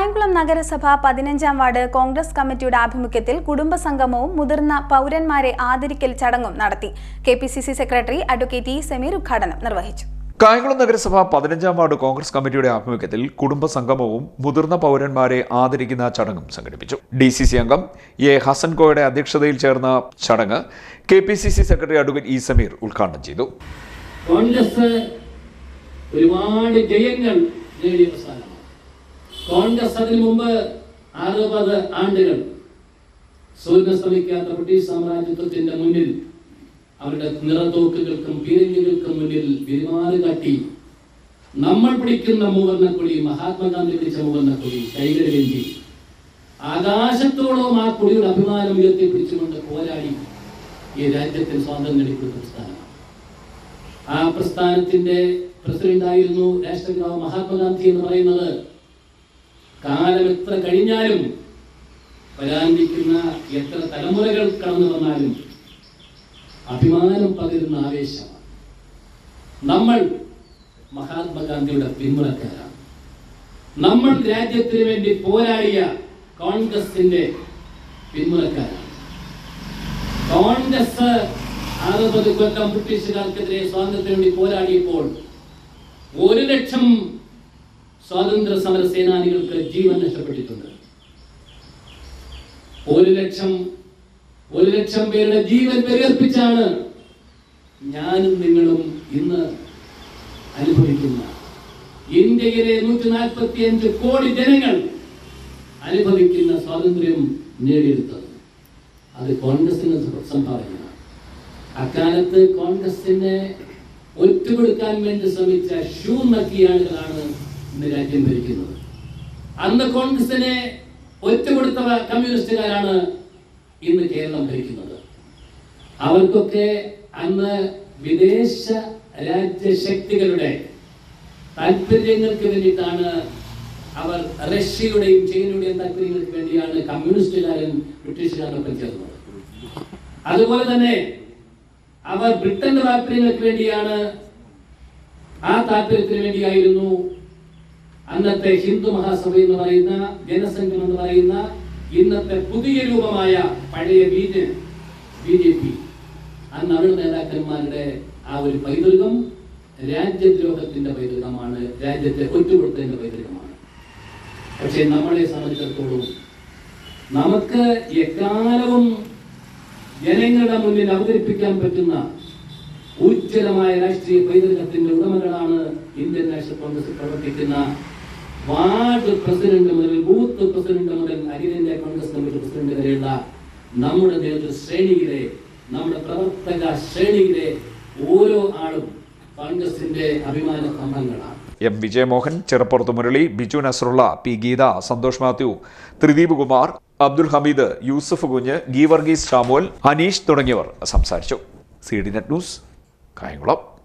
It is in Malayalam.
കായംകുളം നഗരസഭ 15-ാം വാർഡ് കോൺഗ്രസ് കമ്മിറ്റിയുടെ ആഭിമുഖ്യത്തിൽ കുടുംബസംഗമവും മുതിർന്ന പൗരന്മാരെ ആദരിക്കൽ ചടങ്ങും നടത്തി. KPCC secretary advocate E Sameer ഉദ്ഘാടനം നിർവഹിച്ചു. കായംകുളം നഗരസഭ 15-ാം വാർഡ് കോൺഗ്രസ് കമ്മിറ്റിയുടെ ആഭിമുഖ്യത്തിൽ കുടുംബസംഗമവും മുതിർന്ന പൗരന്മാരെ ആദരിക്കുന്ന ചടങ്ങും സംഘടിപ്പിച്ചു. DCC അംഗം എ ഹസൻകോയുടെ അധ്യക്ഷതയിൽ ചേർന്ന ചടങ്ങ് KPCC secretary advocate E Sameer ഉദ്ഘാടനം ചെയ്തു. കോൺഗ്രസ് ഒരുപാട് ജയങ്ങൾ നേടിയ പ്രസ്ഥാനമാണ്. കോൺഗ്രസ് അതിനു മുമ്പ് 60 ആണ്ടുകൾ സൂര്യൻ ശ്രമിക്കാത്ത ബ്രിട്ടീഷ് സാമ്രാജ്യത്വത്തിന്റെ മുന്നിൽ അവരുടെ നിറത്തോക്കുകൾക്കും പീരങ്കികൾക്കും മുന്നിൽ പെരുമാറി കാട്ടി നമ്മൾ പിടിക്കുന്ന മൂവർണ്ണക്കൊടി, മഹാത്മാഗാന്ധി പിടിച്ച മൂവർണ്ണക്കൊടി കൈകളിലേന്തി ആകാശത്തോളം ആ കൊടിയുടെ അഭിമാനം ഉയർത്തിപ്പിടിച്ചുകൊണ്ട് പോരാടി ഈ രാജ്യത്തിന് സ്വാതന്ത്ര്യം നേടിക്കൊടുത്ത പ്രസ്ഥാനമാണ്. ആ പ്രസ്ഥാനത്തിന്റെ പ്രസിഡന്റായിരുന്നു രാഷ്ട്രപിതാവ് മഹാത്മാഗാന്ധി എന്ന് പറയുന്നത്. കാലം എത്ര കഴിഞ്ഞാലും വരാനിരിക്കുന്ന എത്ര തലമുറകൾ കടന്നു വന്നാലും അഭിമാനം പകരുന്ന ആവേശമാണ്. നമ്മൾ മഹാത്മാഗാന്ധിയുടെ പിന്മുറക്കാരാണ്. നമ്മൾ രാജ്യത്തിന് വേണ്ടി പോരാടിയ കോൺഗ്രസിന്റെ പിന്മുറക്കാരാണ്. കോൺഗ്രസ് 60 കൊല്ലം ബ്രിട്ടീഷുകാർക്കെതിരെ സ്വാതന്ത്ര്യത്തിന് വേണ്ടി പോരാടിയപ്പോൾ 1 ലക്ഷം സ്വാതന്ത്ര്യ സമര സേനാനികൾക്ക് ജീവൻ നഷ്ടപ്പെട്ടിട്ടുണ്ട്. 1 ലക്ഷം പേരുടെ ജീവൻ പരിവർത്തിച്ചാണ് ഞാനും നിങ്ങളും ഇന്ന് അനുഭവിക്കുന്ന ഇന്ത്യയിലെ 145 കോടി ജനങ്ങൾ അനുഭവിക്കുന്ന സ്വാതന്ത്ര്യം നേടിയെടുത്തത്. അത് കോൺഗ്രസിന് സംഭാവനയാണ്. അക്കാലത്ത് കോൺഗ്രസിനെ ഒറ്റുകൊടുക്കാൻ വേണ്ടി ശ്രമിച്ച ഷൂർണക്കിയ ആളുകളാണ് ഇന്ന് രാജ്യം ഭരിക്കുന്നത്. അന്ന് കോൺഗ്രസിനെ ഒറ്റുകൊടുത്ത കമ്മ്യൂണിസ്റ്റുകാരാണ് ഇന്ന് കേരളം ഭരിക്കുന്നത്. അവർക്കൊക്കെ അന്ന് വിദേശ രാജ്യശക്തികളുടെ താല്പര്യങ്ങൾക്ക് വേണ്ടിയിട്ടാണ് അവർ റഷ്യയുടെയും ചൈനയുടെയും താല്പര്യങ്ങൾക്ക് വേണ്ടിയാണ് കമ്മ്യൂണിസ്റ്റുകാരും ബ്രിട്ടീഷുകാരനൊക്കെ ചേർന്നത്. അതുപോലെ തന്നെ അവർ ബ്രിട്ടന്റെ താല്പര്യങ്ങൾക്ക് വേണ്ടിയാണ്, ആ താല്പര്യത്തിന് വേണ്ടിയായിരുന്നു അന്നത്തെ ഹിന്ദു മഹാസഭ എന്ന് പറയുന്ന, ജനസംഘം എന്ന് പറയുന്ന ഇന്നത്തെ പുതിയ രൂപമായ പഴയ BJP. അന്ന് അവരുടെ നേതാക്കന്മാരുടെ ആ ഒരു പൈതൃകം രാജ്യദ്രോഹത്തിന്റെ പൈതൃകമാണ്, രാജ്യത്തെ ഒറ്റുകൊടുത്തതിന്റെ പൈതൃകമാണ്. പക്ഷെ നമ്മളെ സംബന്ധിച്ചിടത്തോളം നമുക്ക് എക്കാലവും ജനങ്ങളുടെ മുന്നിൽ അവതരിപ്പിക്കാൻ പറ്റുന്ന ഉജ്ജ്വലമായ രാഷ്ട്രീയ പൈതൃകത്തിന്റെ ഉടമകളാണ് ഇന്ത്യൻ നാഷണൽ കോൺഗ്രസ് പ്രവർത്തിക്കുന്ന വാർഡ് പ്രസിഡന്റ് മുതൽ ബൂത്ത് പ്രസിഡന്റ് മുതൽ അഖിലേന്ത്യാ കോൺഗ്രസ് കമ്മിറ്റി പ്രസിഡന്റ് വരെയുള്ള നമ്മുടെ നേതൃശ്രേണിയിലെ, നമ്മുടെ പ്രവർത്തക ശ്രേണിയിലെ ഓരോ ആളും കോൺഗ്രസിന്റെ അഭിമാന സ്തംഭങ്ങളാണ്. M. വിജയമോഹൻ, ചെറുപ്പുറത്ത് മുരളി, ബിജു നസറുള്ള, P. ഗീത, സന്തോഷ് മാത്യു, ത്രിദീപ് കുമാർ, അബ്ദുൽ ഹമീദ്, യൂസഫ് കുഞ്ഞ്, ഗീവർഗീസ് ഷാമുൽ, അനീഷ് തുടങ്ങിയവർ സംസാരിച്ചു. CDNet news, Kayamkulam.